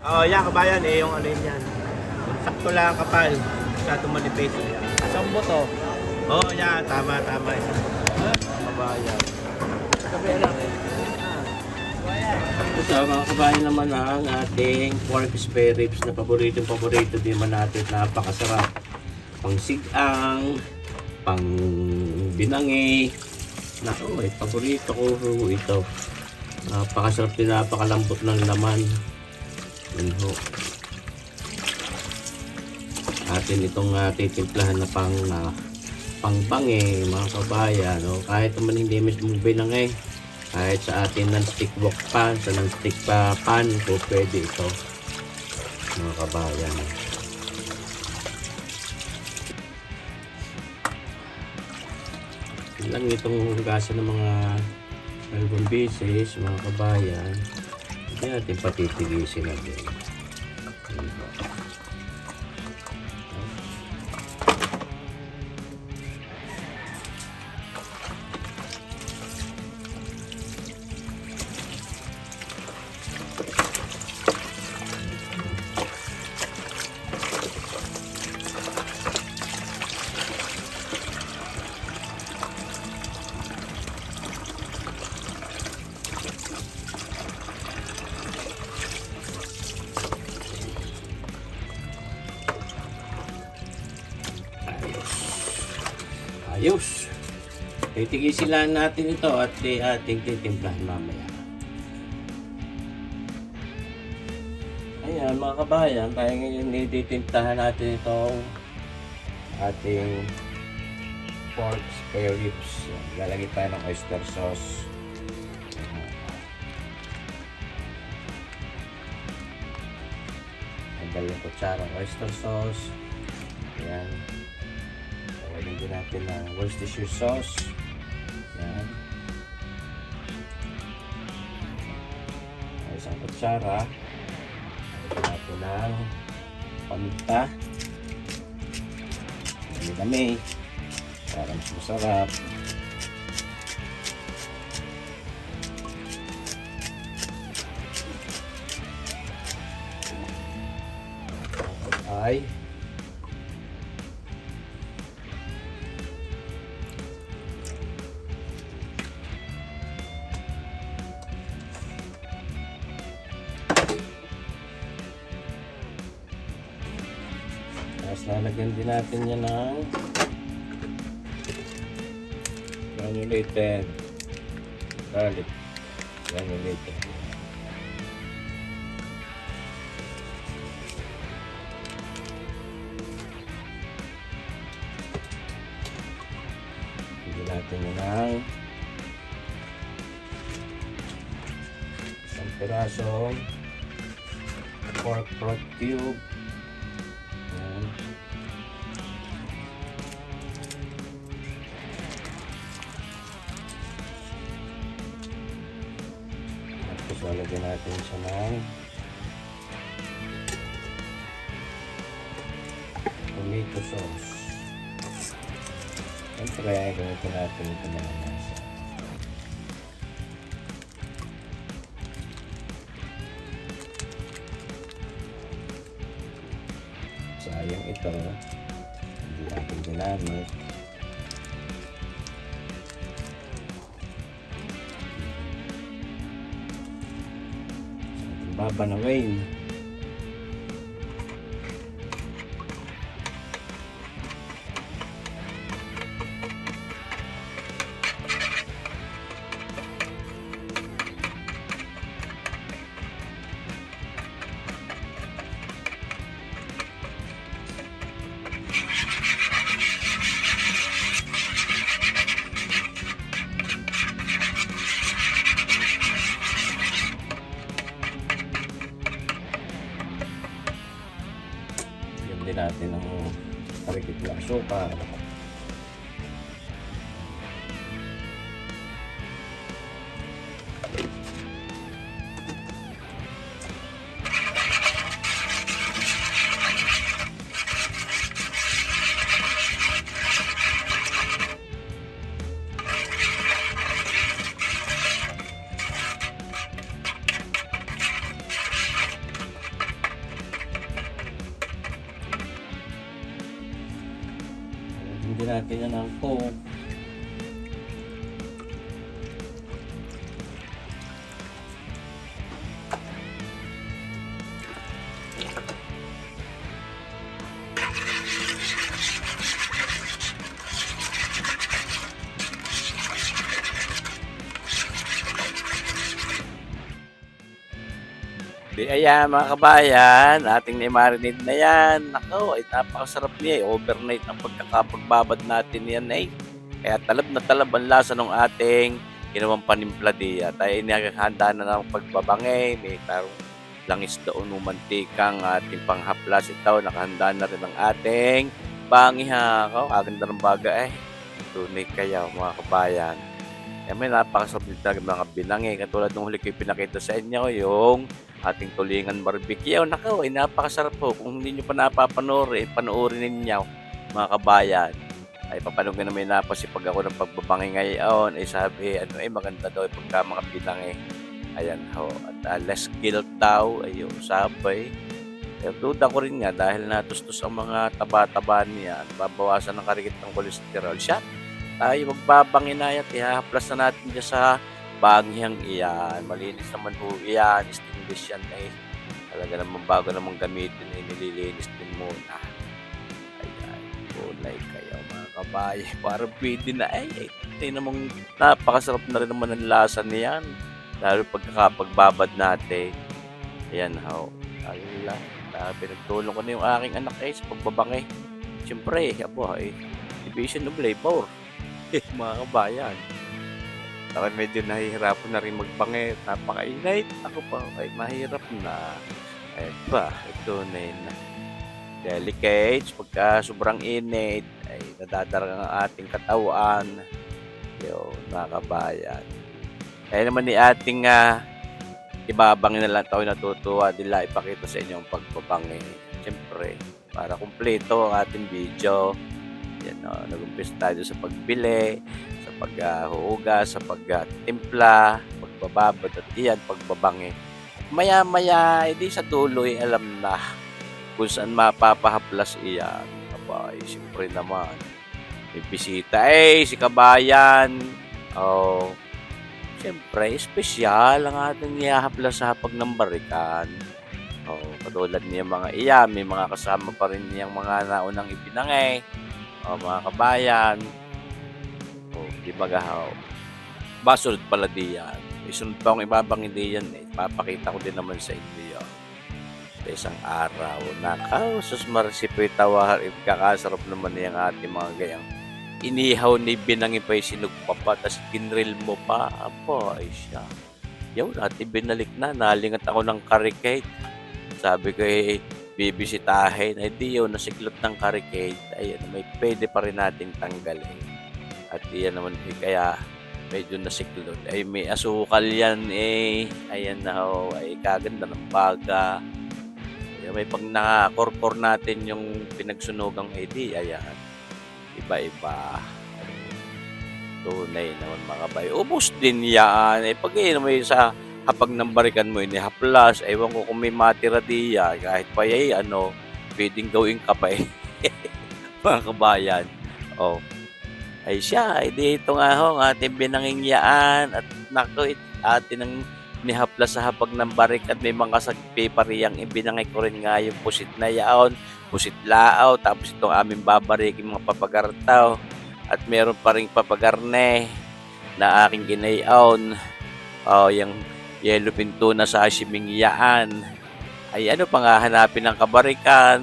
Oo, yan kabayan eh, yung ano yun yan. Sakto lang kapal. Masyadong manipis. Isang buto. Oo, yan. Tama, tama. Kabayan. Sabi lang eh. Ito mga kabayan naman ang ating pork spare ribs na paborito din man natin. Napakasarap. Pang sigang, pang binangi. Naku, paborito ko ito. Napakasarap din, napakalambot ng laman. Yan ho. Atin itong titimplahan na pangbangi mga kabayan. No? Kahit naman hindi mismo binangi. Kahit sa atin non-stick wok pan, sa non-stick pan po pwede ito mga kabayan. Yun lang itong hugasan ng mga dalawang beses mga kabayan. Hindi natin patitigisin natin. Ayos. Titigisin lang natin ito at ating titimplahan mamaya. Ayan mga kabayan, kaya ngayon titimplahan natin itong ating pork spare ribs. Lalagay tayo ng oyster sauce. Ang dalawang kutsara oyster sauce. Ayan. Lagyan din natin ng Worcestershire sauce. Yan. Isang kutsara. Lagyan natin ng paminta. Dami-dami. Para mas masarap. Ay. Tapos lalagyan din natin yan ng granulated garlic. Granulated. Lagyan natin yan ng isang pirasong pork cube. Tapos lalagyan natin siya ng tomato sauce. Siyempre, gamitin natin ito mga nasa. Sayang ito, hindi natin ginamit. Babanawin. Din natin ang parikit na asukar. din natin yan ng coke. Di ayan mga kabayan, ating i-marinate na yan. Nako, ay napakasarap niya eh. Overnight ang pagkakapagbabad natin yan eh. Kaya talab na talab ang lasa ng ating ginawang panimpla diya. Tayo inihanda na ng pagbabangay. May tarong langis doon mantikang ating panghaplas. Ito, nakahanda na rin ang ating bangiha. Kaganda ng baga eh. Tunay kaya mga kabayan. Kaya may napakasarap din talaga mga binangay. Katulad nung huli ko pinakita sa inyo, yung ating tulingan barbecue. Nako, ay napakasarap po. Kung hindi nyo pa napapanoorin, panoorin ninyo mga kabayan. Ay papanoorin na may napasipag ako ng pagbabangay ngayon. Ay sabi, maganda daw pagka mga binangay. Ayan ho. At less guilt daw. Ayun, sabi. Duda ko rin nga dahil natustos ang mga taba-taba niya at babawasan ng karikit ng kolesterol. Siya, tayo magbabangin na yan. Ihahaplas na natin dyan sa banghiyang iyan. Malinis naman po iyan. Stainless yan eh. Talaga naman bago naman gamitin eh. Nililinis din muna. Ayan. Kulay kayo mga kabayan. Parang pwede na eh. Ito namang napakasarap na rin naman ang lasa niyan. Lalo pagkakapagbabad natin. Ayan ho. Ayun lang. Pinagtulong ko na yung aking anak eh sa pagbabangay. Siyempre division of labor. Mga kabayan. Ako medyo nahihirapan na rin magbangay. Napakainit. Ako pa ay mahirap na. Ayun pa. Ito na yun na. Delicate. Pagka sobrang init ay nadadarang ang ating katawan. Yun, mga kabayan. Kaya naman ni ating ibabangin na lang tayo natutuwa nila ipakita sa inyo ang pagbabangin. Siyempre, para kumpleto ang ating video. Yan o, nag-umpisa tayo sa pagbili, sa paghuhugas, sa pagtimpla, pagbababad at iyan, pagbabangin. Maya-maya, hindi sa tuloy, alam na kung saan mapapahaplas iyan. Abay, siyempre naman. May bisita, si kabayan. Siyempre, espesyal ang ating ihahaplas sa hapag ng barikan. Katulad niya mga iyan, may mga kasama pa rin niyang mga naunang ibinangay. Mga kabayan. Di ba gahaw? Basunod pala diyan. Isunod pa akong ibabangin diyan eh. Papakita ko din naman sa inyo. Sa isang araw. Nakaw, sus marisipoy tawahar. Kakasarap naman niyang ating mga gayang. Inihaw ni binangin pa yung sinugpa pa. Tapos ginrill mo pa. Apo, ay siya. Yaw, natin binalik na. Nalingat ako ng curry cake. Sabi ko bibisitahin. Ay di yun, nasiklot ng curry cake. Ayan, may pwede pa rin nating tanggalin. At iyan naman kaya medyo nasiklot. Ay may asukal yan Ayan na ho. Ay kaganda ng baga. Ayan, may pag nakakorkor natin yung pinagsunugang ayan. Iba-iba. Tunay naman mga bay. Ubus din yan. Pag may sa hapag ng barikan mo inihaplas, ewan ko kung may matira diya, kahit pa pwedeng gawin ka pa mga kabayan. Ay siya, dito nga ho, ating binangingyaan at naku, atin ang nihaplas sa hapag ng barik at may mga sagpi pa riyang ibinangay ko rin nga yung pusit na yaon, pusit lao, tapos itong aming babarikin mga papagartaw at meron pa rin papagarne na aking ginayaon. Yung yellow pinto na sa siming yaan. Ay pa nga hanapin ng kabarikan.